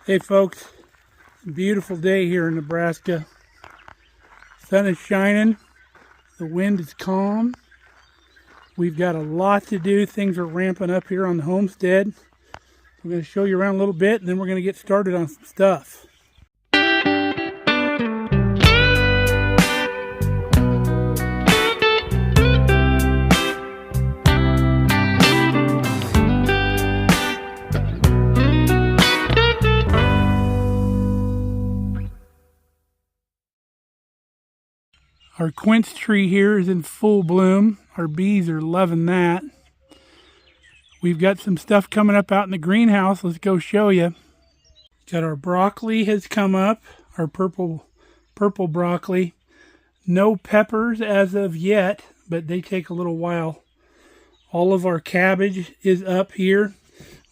Hey folks, beautiful day here in Nebraska. Sun is shining, the wind is calm. We've got a lot to do. Things are ramping up here on the homestead. We're going to show you around a little bit and then we're going to get started on some stuff. Our quince tree here is in full bloom. Our bees are loving that. We've got some stuff coming up out in the greenhouse. Let's go show you. Got our broccoli has come up, our purple broccoli. No peppers as of yet, but they take a little while. All of our cabbage is up here.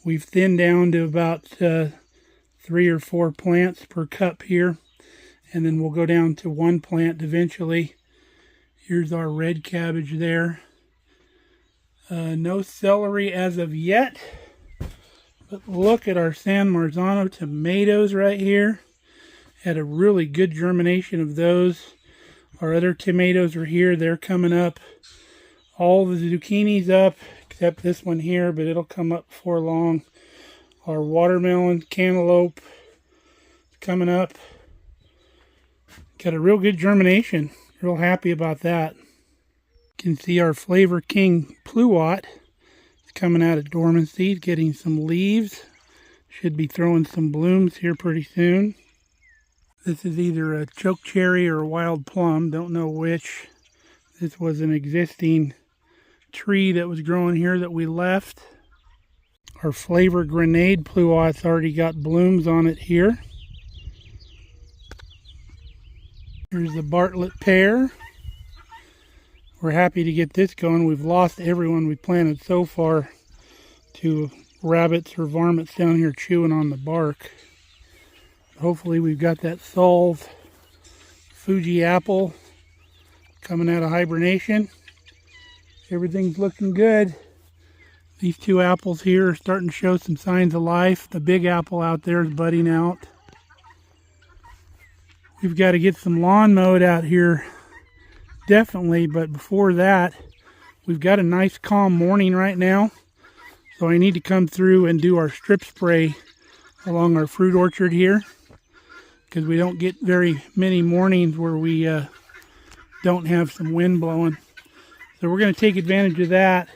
We've thinned down to about 3 or 4 plants per cup here. And then we'll go down to 1 plant eventually. Here's our red cabbage there. No celery as of yet. But look at our San Marzano tomatoes right here. Had a really good germination of those. Our other tomatoes are here. They're coming up. All the zucchini's up, except this one here, but it'll come up before long. Our watermelon, cantaloupe is coming up. Got a real good germination. Real happy about that. You can see our Flavor King Pluot is coming out of dormancy, getting some leaves. Should be throwing some blooms here pretty soon. This is either a choke cherry or a wild plum, don't know which. This was an existing tree that was growing here that we left. Our Flavor Grenade Pluot's already got blooms on it here. Here's the Bartlett pear. We're happy to get this going. We've lost everyone we planted so far to rabbits or varmints down here chewing on the bark. Hopefully we've got that solved. Fuji apple coming out of hibernation. Everything's looking good. These 2 apples here are starting to show some signs of life. The big apple out there is budding out. We've got to get some lawn mowed out here, definitely, but before that, we've got a nice calm morning right now, so I need to come through and do our strip spray along our fruit orchard here, because we don't get very many mornings where we don't have some wind blowing. So we're going to take advantage of that.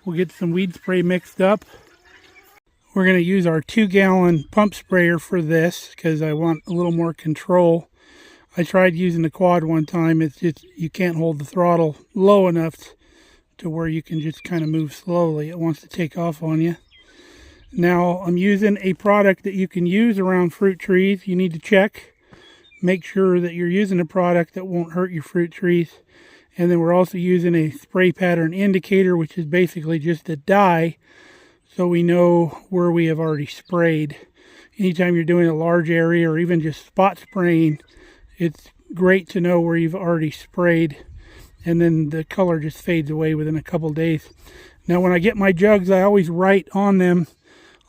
We'll get some weed spray mixed up. We're going to use our 2-gallon pump sprayer for this because I want a little more control. I tried using the quad one time. It's just, you can't hold the throttle low enough to where you can just kind of move slowly. It wants to take off on you. Now I'm using a product that you can use around fruit trees. You need to check. Make sure that you're using a product that won't hurt your fruit trees. And then we're also using a spray pattern indicator, which is basically just a dye, so we know where we have already sprayed. Anytime you're doing a large area or even just spot spraying, it's great to know where you've already sprayed, and then the color just fades away within a couple days. Now when I get my jugs, I always write on them.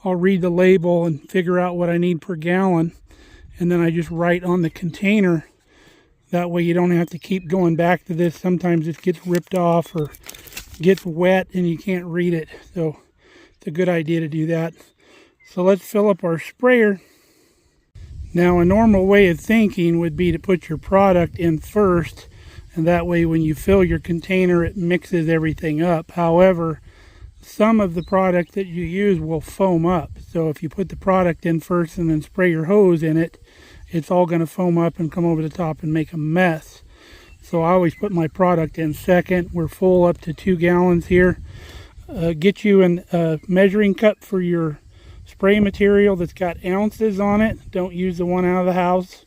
I'll read the label and figure out what I need per gallon, and then I just write on the container. That way you don't have to keep going back to this. Sometimes it gets ripped off or gets wet and you can't read it. So it's a good idea to do that. So let's fill up our sprayer. Now a normal way of thinking would be to put your product in first, and that way when you fill your container it mixes everything up. However, some of the product that you use will foam up. So if you put the product in first and then spray your hose in it, it's all going to foam up and come over the top and make a mess. So I always put my product in second. We're full up to 2 gallons here. Get you a measuring cup for your spray material that's got ounces on it. Don't use the one out of the house.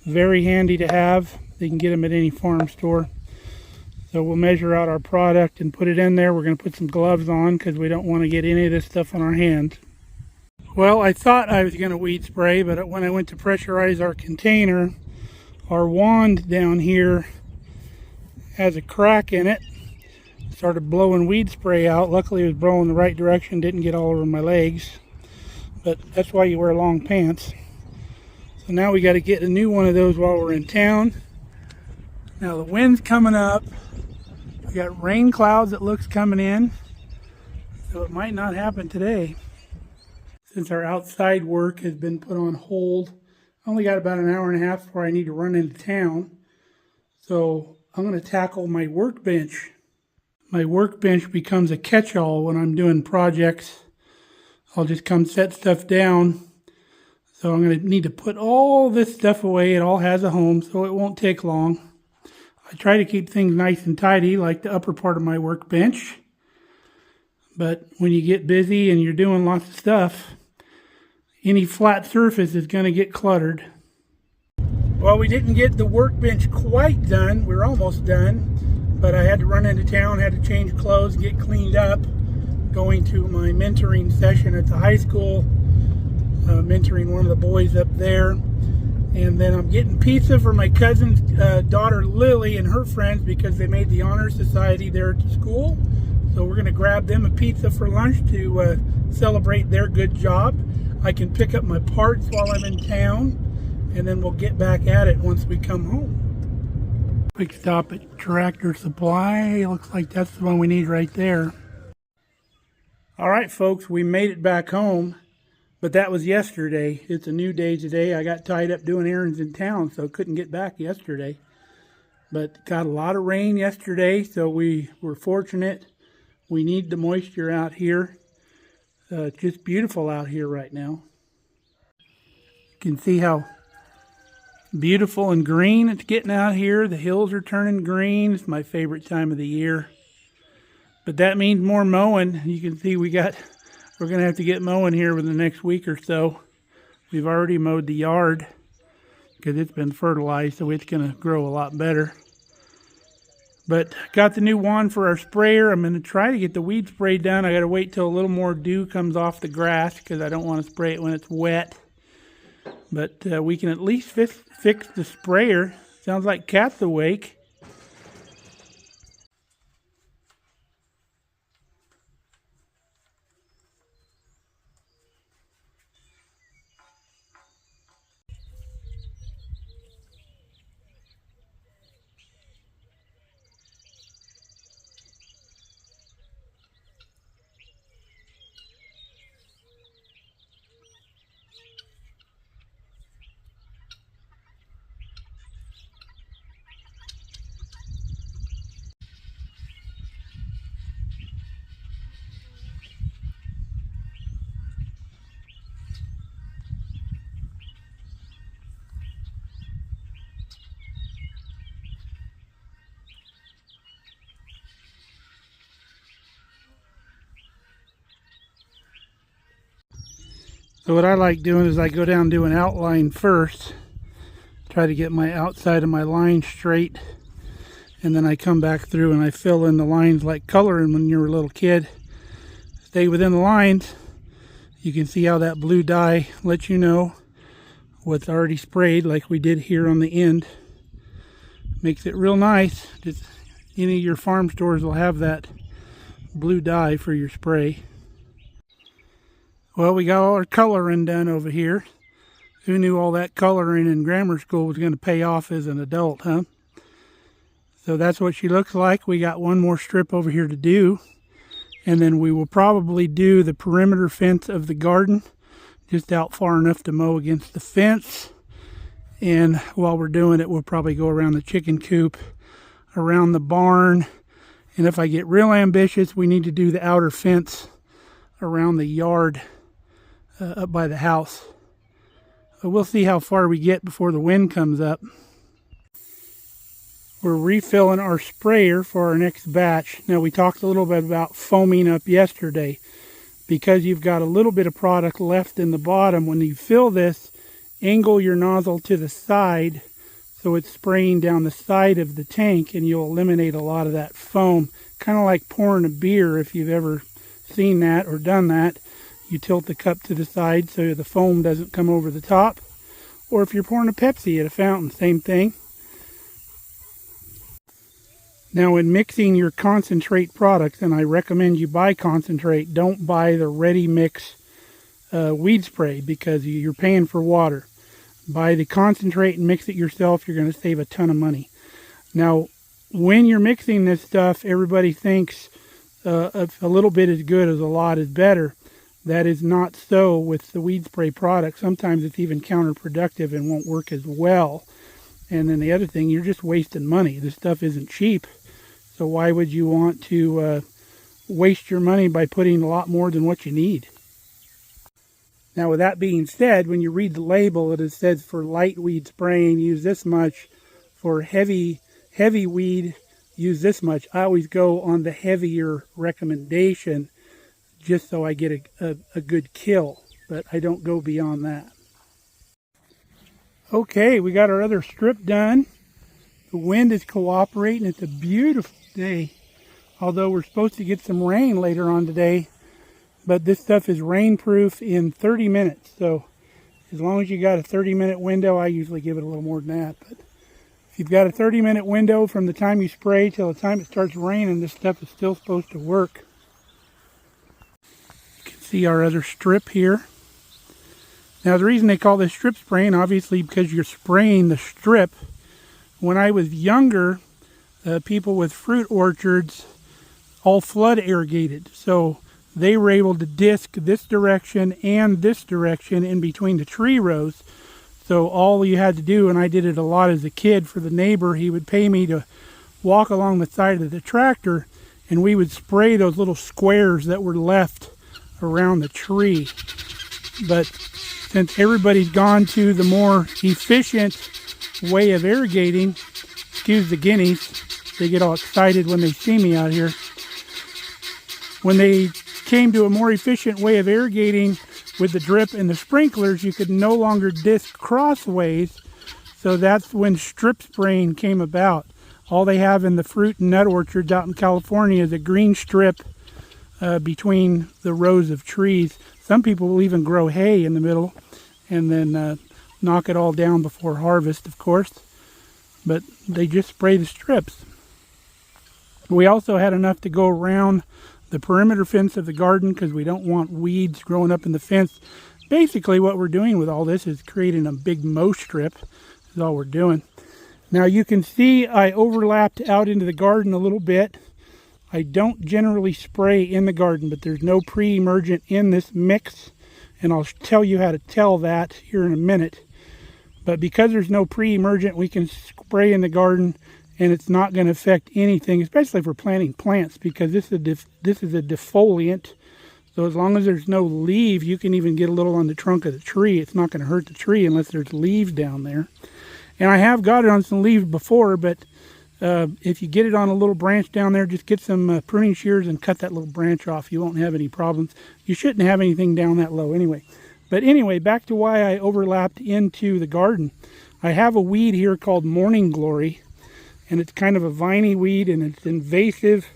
Very handy to have. You can get them at any farm store. So we'll measure out our product and put it in there. We're going to put some gloves on because we don't want to get any of this stuff on our hands. Well, I thought I was going to weed spray, but when I went to pressurize our container, our wand down here has a crack in it. Started blowing weed spray out. Luckily it was blowing the right direction, didn't get all over my legs. but that's why you wear long pants. So now we got to get a new one of those while we're in town. Now the wind's coming up. We got rain clouds that looks coming in, so it might not happen today. Since our outside work has been put on hold, I only got about an hour and a half before I need to run into town. So I'm going to tackle my workbench. My workbench becomes a catch-all when I'm doing projects. I'll just come set stuff down. So I'm going to need to put all this stuff away. It all has a home, so it won't take long. I try to keep things nice and tidy, like the upper part of my workbench. But when you get busy and you're doing lots of stuff, any flat surface is going to get cluttered. Well, we didn't get the workbench quite done. We're almost done. But I had to run into town, had to change clothes, get cleaned up, going to my mentoring session at the high school, mentoring one of the boys up there. And then I'm getting pizza for my cousin's daughter Lily and her friends because they made the honor society there at the school. So we're going to grab them a pizza for lunch to celebrate their good job. I can pick up my parts while I'm in town, and then we'll get back at it once we come home. Quick stop at Tractor Supply. Looks like that's the one we need right there. All right, folks, we made it back home, but that was yesterday. It's a new day today. I got tied up doing errands in town, so couldn't get back yesterday. But got a lot of rain yesterday, so we were fortunate. We need the moisture out here. It's just beautiful out here right now. You can see how beautiful and green it's getting out here. The hills are turning green. It's my favorite time of the year. But that means more mowing. You can see we're going to have to get mowing here within the next week or so. We've already mowed the yard because it's been fertilized, so it's going to grow a lot better. But got the new wand for our sprayer. I'm going to try to get the weed spray done. I got to wait till a little more dew comes off the grass because I don't want to spray it when it's wet. But we can at least fix the sprayer. Sounds like Cat's awake. So what I like doing is I go down and do an outline first, try to get my outside of my line straight, and then I come back through and I fill in the lines like coloring when you're a little kid. Stay within the lines. You can see how that blue dye lets you know what's already sprayed, like we did here on the end. Makes it real nice. Just any of your farm stores will have that blue dye for your spray. Well, we got all our coloring done over here. Who knew all that coloring in grammar school was going to pay off as an adult, huh? So that's what she looks like. We got one more strip over here to do. And then we will probably do the perimeter fence of the garden, just out far enough to mow against the fence. And while we're doing it, we'll probably go around the chicken coop, around the barn. And if I get real ambitious, we need to do the outer fence around the yard up by the house. But we'll see how far we get before the wind comes up. We're refilling our sprayer for our next batch. Now, we talked a little bit about foaming up yesterday. Because you've got a little bit of product left in the bottom, when you fill this, angle your nozzle to the side so it's spraying down the side of the tank, and you'll eliminate a lot of that foam. Kind of like pouring a beer, if you've ever seen that or done that. You tilt the cup to the side so the foam doesn't come over the top. Or if you're pouring a Pepsi at a fountain, same thing. Now, in mixing your concentrate products, and I recommend you buy concentrate, don't buy the ready mix weed spray because you're paying for water. Buy the concentrate and mix it yourself. You're going to save a ton of money. Now, when you're mixing this stuff, everybody thinks a little bit is good as a lot is better. That is not so with the weed spray product. Sometimes it's even counterproductive and won't work as well. And then the other thing, you're just wasting money. This stuff isn't cheap. So why would you want to waste your money by putting a lot more than what you need? Now, with that being said, when you read the label, it says for light weed spraying, use this much. For heavy weed, use this much. I always go on the heavier recommendation just so I get a good kill, but I don't go beyond that. Okay, we got our other strip done. The wind is cooperating. It's a beautiful day, although we're supposed to get some rain later on today. But this stuff is rainproof in 30 minutes. So as long as you got a 30-minute window, I usually give it a little more than that. But if you've got a 30-minute window from the time you spray till the time it starts raining, this stuff is still supposed to work. You can see our other strip here. Now the reason they call this strip spraying, obviously because you're spraying the strip. When I was younger, people with fruit orchards all flood irrigated. So they were able to disc this direction and this direction in between the tree rows. So all you had to do, and I did it a lot as a kid for the neighbor, he would pay me to walk along the side of the tractor and we would spray those little squares that were left around the tree. But since everybody's gone to the more efficient way of irrigating, excuse the guineas, they get all excited when they see me out here. When they came to a more efficient way of irrigating with the drip and the sprinklers, you could no longer disc crossways. So that's when strip spraying came about. All they have in the fruit and nut orchards out in California is a green strip between the rows of trees. Some people will even grow hay in the middle and then knock it all down before harvest, of course. But they just spray the strips. We also had enough to go around the perimeter fence of the garden because we don't want weeds growing up in the fence. Basically what we're doing with all this is creating a big mow strip is all we're doing. Now you can see I overlapped out into the garden a little bit. I don't generally spray in the garden, but there's no pre-emergent in this mix, and I'll tell you how to tell that here in a minute. But because there's no pre-emergent, we can spray in the garden and it's not going to affect anything, especially for planting plants, because this is a defoliant. So as long as there's no leaf, you can even get a little on the trunk of the tree. It's not going to hurt the tree unless there's leaves down there. And I have got it on some leaves before, but if you get it on a little branch down there, just get some pruning shears and cut that little branch off. You won't have any problems. You shouldn't have anything down that low anyway. But anyway, back to why I overlapped into the garden. I have a weed here called Morning Glory. And it's kind of a viney weed and it's invasive.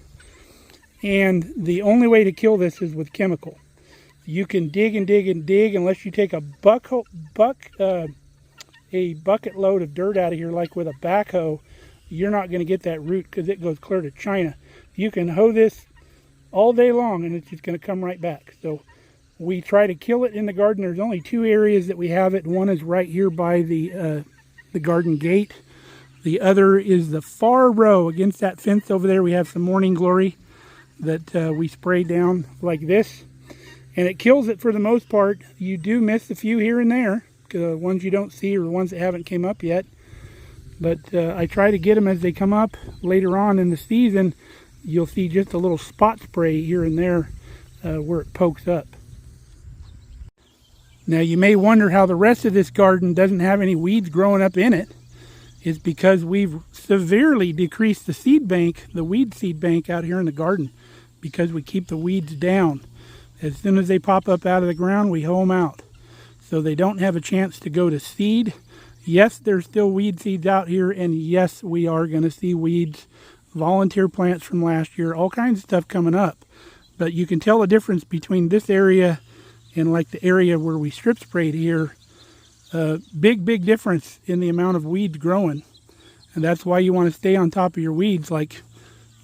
And the only way to kill this is with chemical. You can dig and dig and dig unless you take a bucket load of dirt out of here, like with a backhoe. You're not going to get that root because it goes clear to China. You can hoe this all day long and it's just going to come right back. So we try to kill it in the garden. There's only two areas that we have it. One is right here by the garden gate. The other is the far row against that fence over there. We have some Morning Glory that we spray down like this. And it kills it for the most part. You do miss a few here and there. Ones you don't see or the ones that haven't came up yet. But I try to get them as they come up. Later on in the season, you'll see just a little spot spray here and there where it pokes up. Now you may wonder how the rest of this garden doesn't have any weeds growing up in it. Is because we've severely decreased the seed bank, the weed seed bank out here in the garden, because we keep the weeds down. As soon as they pop up out of the ground, we hoe them out. So they don't have a chance to go to seed. Yes, there's still weed seeds out here, and yes, we are going to see weeds, volunteer plants from last year, all kinds of stuff coming up. But you can tell the difference between this area and like the area where we strip sprayed here. Big difference in the amount of weeds growing. And that's why you want to stay on top of your weeds. Like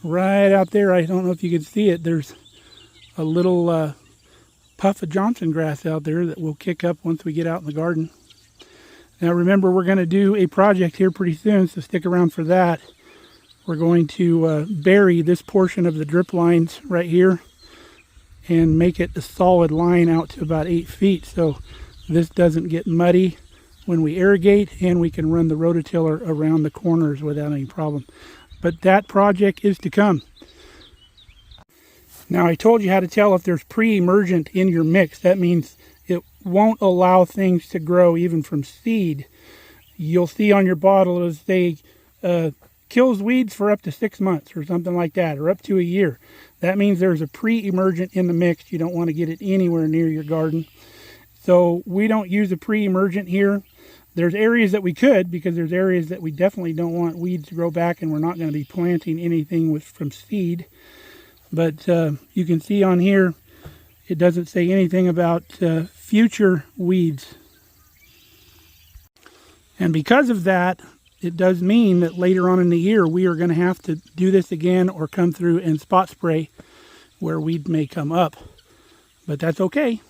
right out there, I don't know if you can see it, there's a little puff of Johnson grass out there that we'll kick up once we get out in the garden. Now remember, we're going to do a project here pretty soon, so stick around for that. We're going to bury this portion of the drip lines right here and make it a solid line out to about 8 feet, so this doesn't get muddy when we irrigate, and we can run the rototiller around the corners without any problem. But that project is to come. Now, I told you how to tell if there's pre-emergent in your mix. That means it won't allow things to grow even from seed. You'll see on your bottle it'll say kills weeds for up to 6 months or something like that, or up to a year. That means there's a pre-emergent in the mix. You don't want to get it anywhere near your garden. So we don't use a pre-emergent here. There's areas that we could, because there's areas that we definitely don't want weeds to grow back, and we're not going to be planting anything from seed. But you can see on here, it doesn't say anything about future weeds. And because of that, it does mean that later on in the year, we are going to have to do this again or come through and spot spray where weeds may come up. But that's okay.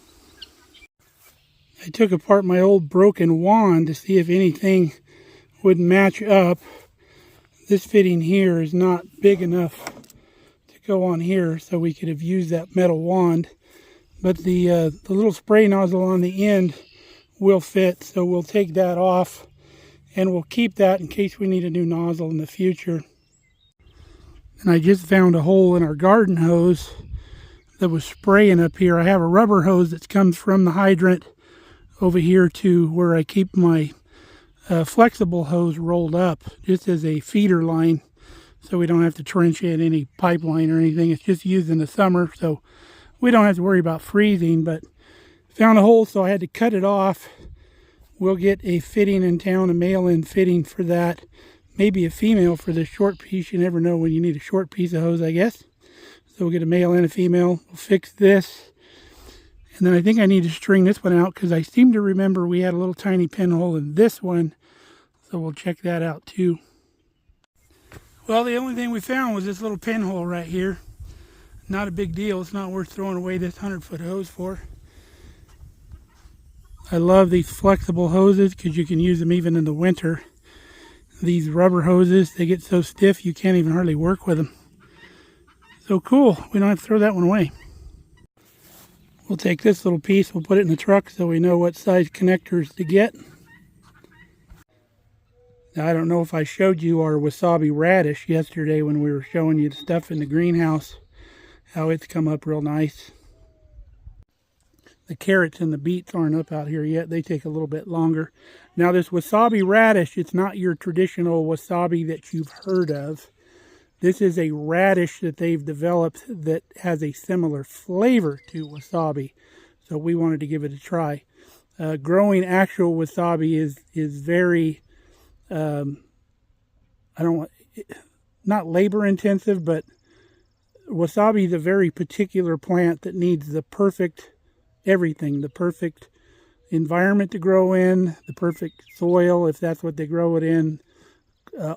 I took apart my old broken wand to see if anything would match up. This fitting here is not big enough to go on here, so we could have used that metal wand. But the little spray nozzle on the end will fit, so we'll take that off, and we'll keep that in case we need a new nozzle in the future. And I just found a hole in our garden hose that was spraying up here. I have a rubber hose that comes from the hydrant over here to where I keep my flexible hose rolled up, just as a feeder line, so we don't have to trench in any pipeline or anything. It's just used in the summer, so we don't have to worry about freezing. But found a hole, so I had to cut it off. We'll get a fitting in town, a male-in fitting for that. Maybe a female for this short piece. You never know when you need a short piece of hose, I guess. So we'll get a male and a female. We'll fix this. And then I think I need to string this one out, because I seem to remember we had a little tiny pinhole in this one. So we'll check that out too. Well, the only thing we found was this little pinhole right here. Not a big deal. It's not worth throwing away this 100-foot hose for. I love these flexible hoses because you can use them even in the winter. These rubber hoses, they get so stiff you can't even hardly work with them. So cool. We don't have to throw that one away. We'll take this little piece, we'll put it in the truck so we know what size connectors to get. Now, I don't know if I showed you our wasabi radish yesterday when we were showing you the stuff in the greenhouse, how it's come up real nice. The carrots and the beets aren't up out here yet. They take a little bit longer. Now, this wasabi radish, it's not your traditional wasabi that you've heard of. This is a radish that they've developed that has a similar flavor to wasabi. So we wanted to give it a try. Growing actual wasabi is very, not labor intensive, but wasabi is a very particular plant that needs the perfect everything, the perfect environment to grow in, the perfect soil, if that's what they grow it in,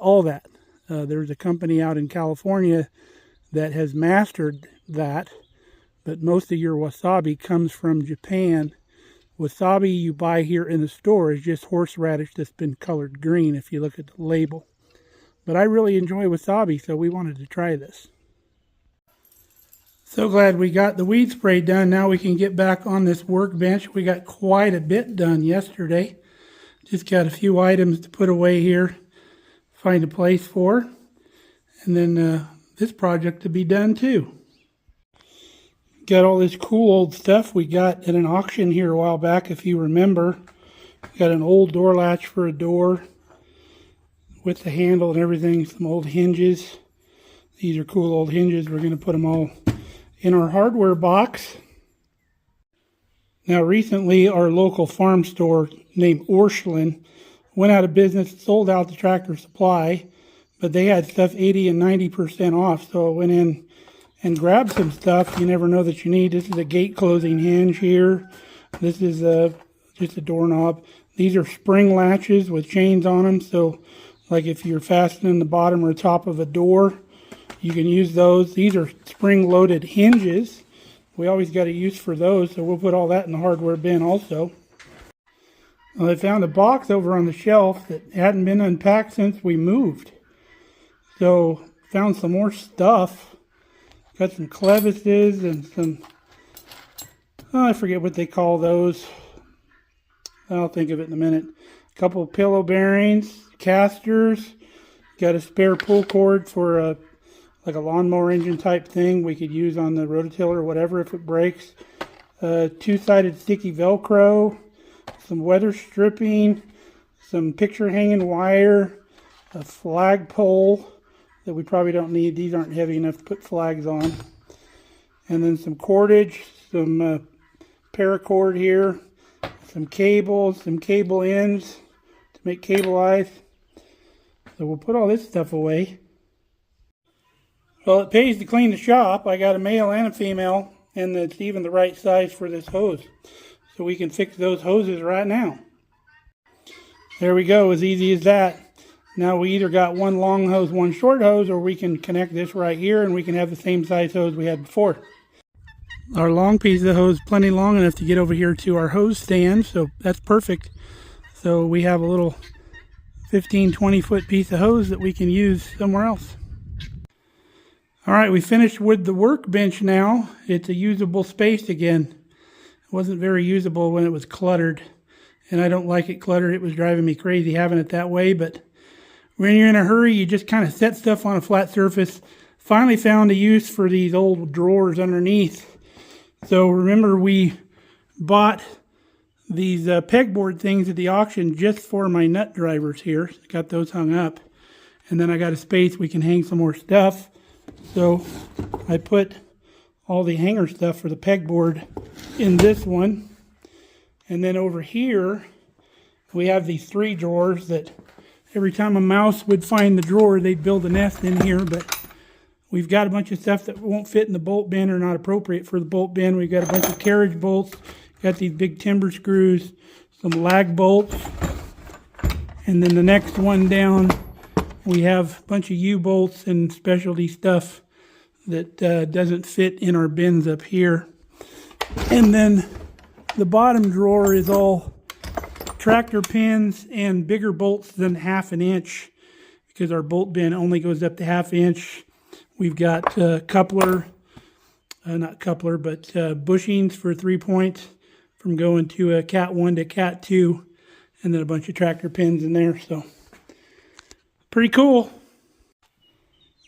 all that. There's a company out in California that has mastered that, but most of your wasabi comes from Japan. Wasabi you buy here in the store is just horseradish that's been colored green if you look at the label. But I really enjoy wasabi, so we wanted to try this. So glad we got the weed spray done. Now we can get back on this workbench. We got quite a bit done yesterday. Just got a few items to put away here, find a place for, and then this project to be done too. Got all this cool old stuff we got at an auction here a while back, if you remember. Got an old door latch for a door with the handle and everything, some old hinges. These are cool old hinges. We're going to put them all in our hardware box. Now recently our local farm store named Orscheln went out of business, sold out the Tractor Supply, but they had stuff 80 and 90% off, so I went in and grabbed some stuff you never know that you need. This is a gate closing hinge here. This is just a doorknob. These are spring latches with chains on them, so like if you're fastening the bottom or top of a door, you can use those. These are spring-loaded hinges We always got a use for those, so we'll put all that in the hardware bin also. Well, I found a box over on the shelf that hadn't been unpacked since we moved. So, found some more stuff. Got some clevises and some, I forget what they call those. I'll think of it in a minute. A couple of pillow bearings, casters. Got a spare pull cord for like a lawnmower engine type thing we could use on the rototiller or whatever if it breaks. Two-sided sticky Velcro. Some weather stripping. Some picture hanging wire. A flagpole that we probably don't need. These aren't heavy enough to put flags on. And then some cordage. Some paracord here. Some cables. Some cable ends to make cable eyes. So we'll put all this stuff away. Well, it pays to clean the shop. I got a male and a female, and it's even the right size for this hose. So we can fix those hoses right now. There we go, as easy as that. Now we either got one long hose, one short hose, or we can connect this right here and we can have the same size hose we had before. Our long piece of hose, plenty long enough to get over here to our hose stand, so that's perfect. So we have a little 15-20 foot piece of hose that we can use somewhere else. Alright, we finished with the workbench now. It's a usable space again. It wasn't very usable when it was cluttered, and I don't like it cluttered. It was driving me crazy having it that way, but when you're in a hurry, you just kind of set stuff on a flat surface. Finally found a use for these old drawers underneath. So remember, we bought these pegboard things at the auction just for my nut drivers here. Got those hung up. And then I got a space we can hang some more stuff. So I put all the hanger stuff for the pegboard in this one. And then over here, we have these 3 drawers that every time a mouse would find the drawer, they'd build a nest in here. But we've got a bunch of stuff that won't fit in the bolt bin or not appropriate for the bolt bin. We've got a bunch of carriage bolts. Got these big timber screws, some lag bolts, and then the next one down we have a bunch of U-bolts and specialty stuff that doesn't fit in our bins up here. And then the bottom drawer is all tractor pins and bigger bolts than 1/2 inch because our bolt bin only goes up to 1/2 inch. We've got bushings for 3 points from going to a Cat 1 to Cat 2, and then a bunch of tractor pins in there, so pretty cool.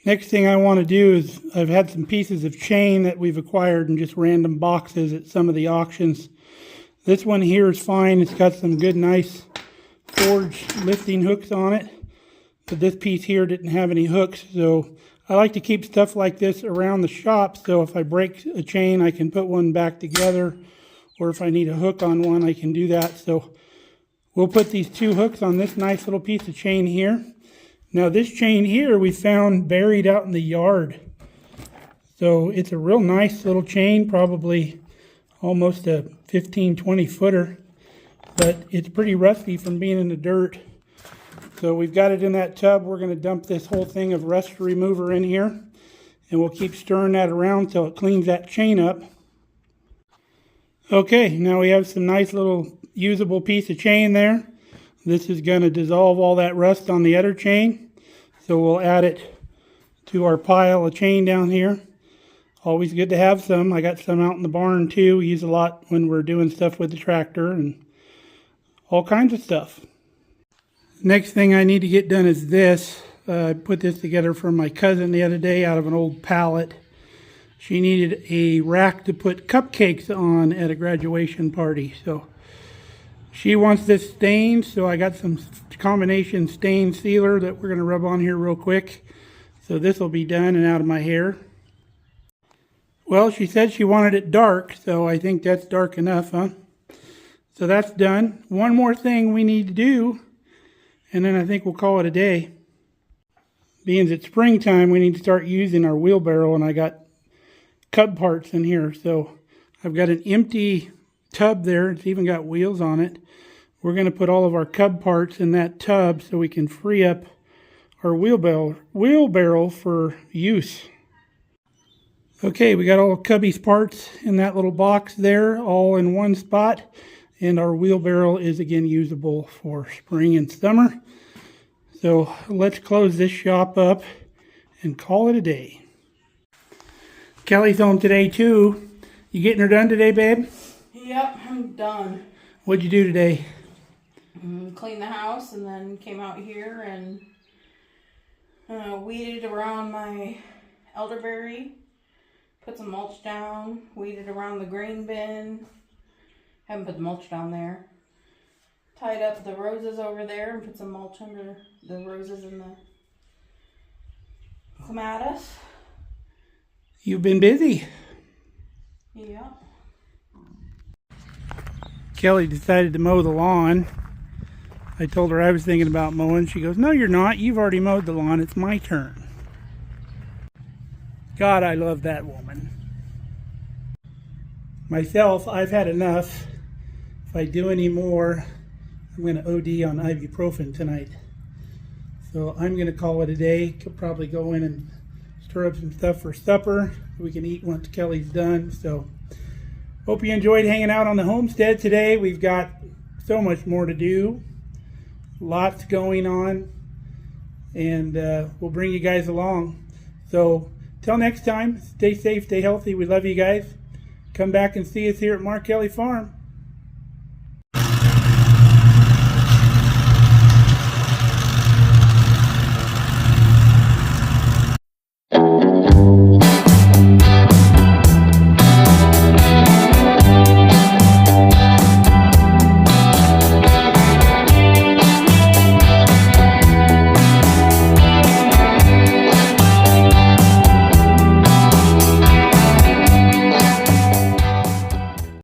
Next thing I want to do is, I've had some pieces of chain that we've acquired in just random boxes at some of the auctions. This one here is fine. It's got some good, nice forged lifting hooks on it, but this piece here didn't have any hooks, so I like to keep stuff like this around the shop, so if I break a chain, I can put one back together. Or if I need a hook on one, I can do that. So we'll put these 2 hooks on this nice little piece of chain here. Now this chain here we found buried out in the yard. So it's a real nice little chain, probably almost a 15-20 footer. But it's pretty rusty from being in the dirt. So we've got it in that tub. We're going to dump this whole thing of rust remover in here. And we'll keep stirring that around till it cleans that chain up. Okay, now we have some nice little usable piece of chain there. This is going to dissolve all that rust on the other chain. So we'll add it to our pile of chain down here. Always good to have some. I got some out in the barn too. We use a lot when we're doing stuff with the tractor and all kinds of stuff. Next thing I need to get done is this. I put this together for my cousin the other day out of an old pallet. She needed a rack to put cupcakes on at a graduation party. So she wants this stained, so I got some combination stain sealer that we're going to rub on here real quick. So this will be done and out of my hair. Well, she said she wanted it dark, so I think that's dark enough, huh? So that's done. One more thing we need to do, and then I think we'll call it a day. Being it's springtime, we need to start using our wheelbarrow, and I got cub parts in here. So I've got an empty tub there. It's even got wheels on it. We're going to put all of our cub parts in that tub so we can free up our wheelbarrow for use. Okay, we got all Cubby's parts in that little box there, all in one spot. And our wheelbarrow is again usable for spring and summer. So let's close this shop up and call it a day. Kelly's home today too. You getting her done today, babe? Yep, I'm done. What'd you do today? Cleaned the house and then came out here and weeded around my elderberry. Put some mulch down. Weeded around the grain bin. Haven't put the mulch down there. Tied up the roses over there and put some mulch under the roses and the clematis. You've been busy. Yeah. Kelly decided to mow the lawn. I told her I was thinking about mowing. She goes, "No, you're not. You've already mowed the lawn. It's my turn." God, I love that woman. Myself, I've had enough. If I do any more, I'm going to OD on ibuprofen tonight. So I'm going to call it a day. Could probably go in and stir up some stuff for supper. We can eat once Kelly's done. So hope you enjoyed hanging out on the homestead today. We've got so much more to do. Lots going on. And we'll bring you guys along. So till next time, stay safe, stay healthy. We love you guys. Come back and see us here at Markelly Farm.